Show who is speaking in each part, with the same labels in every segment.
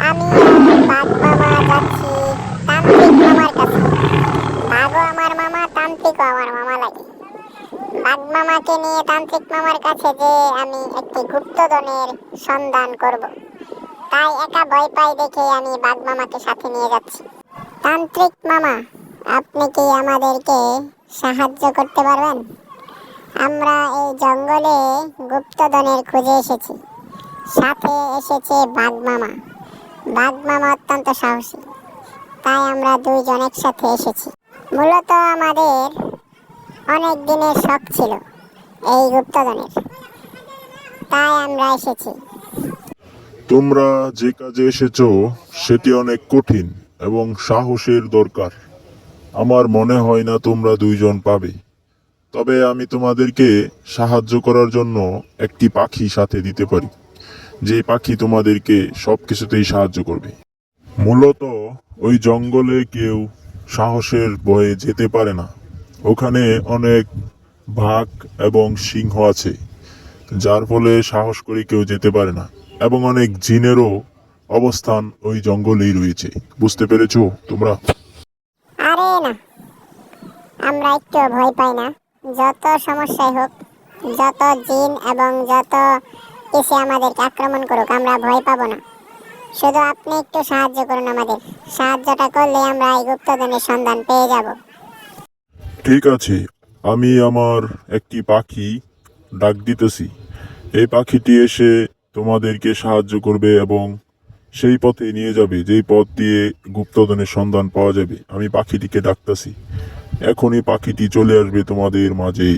Speaker 1: আমি বাঘ মামা যাচ্ছি তান্ত্রিক মামার কাছে। বাঘও আমার মামা, তান্ত্রিকও আমার মামা লাগে। বাঘ মামাকে নিয়ে তান্ত্রিক মামার কাছে যে আমি একটি গুপ্তধনের সন্ধান করব, তাই একা ভয় পাই দেখে আমি বাঘ মামাকে সাথে নিয়ে যাচ্ছি। তান্ত্রিক মামা, আপনি কি আমাদেরকে সাহায্য করতে পারবেন? আমরা এই জঙ্গলে গুপ্তধনের খুঁজে এসেছি, সাথে এসেছে বাঘ মামা। বাঘ মামা অত্যন্ত সাহসী, তাই আমরা দুইজন একসাথে এসেছি। মূলত আমাদের অনেক দিনের শখ ছিল এই গুপ্তধনের, তাই আমরা এসেছি।
Speaker 2: তোমরা যে কাজে এসেছো সেটি অনেক কঠিন এবং সাহসের দরকার। আমার মনে হয় না তোমরা দুইজন পাবে। তবে আমি তোমাদেরকে সাহায্য করার জন্য একটি পাখি সাথে দিতে পারি, যে পাখি তোমাদেরকে সব কিছুতেই সাহায্য করবে। মূলত ওই জঙ্গলে কেউ সাহসের ভয়ে যেতে পারে না। ওখানে অনেক বাঘ এবং সিংহ আছে, যার ফলে সাহস করে কেউ যেতে পারে না। এবং অনেক জিনেরও অবস্থান ওই জঙ্গলেই রয়েছে। বুঝতে পেরেছো তোমরা?
Speaker 1: আরে না, আমরা একটু ভয় পাই না। যত সমস্যাই হোক, যত জিন এবং যত কিছু আমাদেরকে আক্রমণ করুক, আমরা ভয় পাবো না। শুধু আপনি একটু সাহায্য করুন আমাদের। সাহায্যটা করলে আমরা এই গুপ্তধনের সন্ধান পেয়ে যাব।
Speaker 2: ঠিক আছে, আমি আমার একটি পাখি ডাক দিতেছি। এই পাখিটি এসে তোমাদেরকে সাহায্য করবে এবং সেই পথে নিয়ে যাবে যেই পথ দিয়ে গুপ্তধনের সন্ধান পাওয়া যাবে। আমি পাখিটিকে ডাকতেছি, এখনই পাখিটি চলে আসবে তোমাদের মাঝে।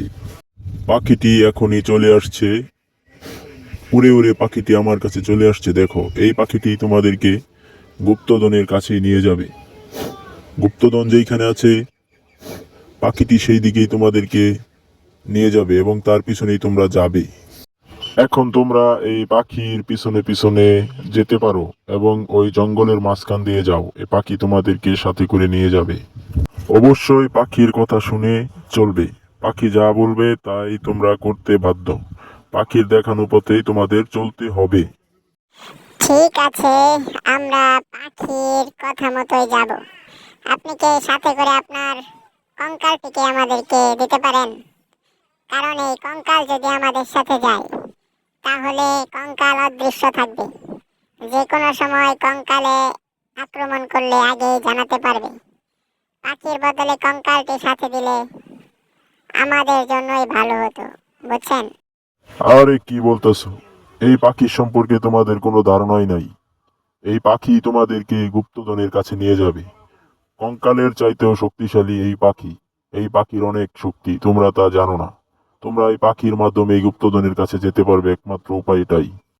Speaker 2: পাখিটি এখনই চলে আসছে। উড়ে উড়ে পাখিটি আমার কাছে চলে আসছে। দেখো, এই পাখিটি তোমাদেরকে গুপ্তধনের কাছে নিয়ে যাবে। গুপ্তধন যেইখানে আছে, পাখিটি সেই দিকেই তোমাদেরকে নিয়ে যাবে এবং তার পিছনেই তোমরা যাবে। এখন তোমরা এই পাখির পিছনে পিছনে যেতে পারো এবং ওই জঙ্গলের মাঝখান দিয়ে যাও। এই পাখি তোমাদেরকে সাথে করে নিয়ে যাবে। অবশ্যই পাখির কথা শুনে চলবে। পাখি যা বলবে তাই তোমরা করতে বাধ্য। পাখির দেখানো পথেই তোমাদের চলতে হবে।
Speaker 1: ঠিক আছে, আমরা পাখির কথা মতোই যাব। আপনি কি সাথে করে আপনার কঙ্কালটিকে আমাদেরকে দিতে পারেন? কারণ এই কঙ্কাল যদি আমাদের সাথে যায়, তাহলে কঙ্কাল অদৃশ্য থাকবে। যে কোনো সময় কঙ্কালে আক্রমণ করলে আগেই জানাতে পারবে। পাখির বদলে কঙ্কালটি সাথে দিলে আমাদের জন্যই ভালো হতো, বুঝছেন?
Speaker 2: আরে কি বলতেছো? এই পাখির সম্পর্কে তোমাদের কোনো ধারণাই নাই। এই পাখি তোমাদেরকে গুপ্তধনের কাছে নিয়ে যাবে। কঙ্কালের চাইতেও শক্তিশালী এই পাখি। এই পাখির অনেক শক্তি, তোমরা তা জানো না। তোমরা এই পাখির মাধ্যমে এই গুপ্তধনের কাছে যেতে পারবে, একমাত্র উপায় এটাই।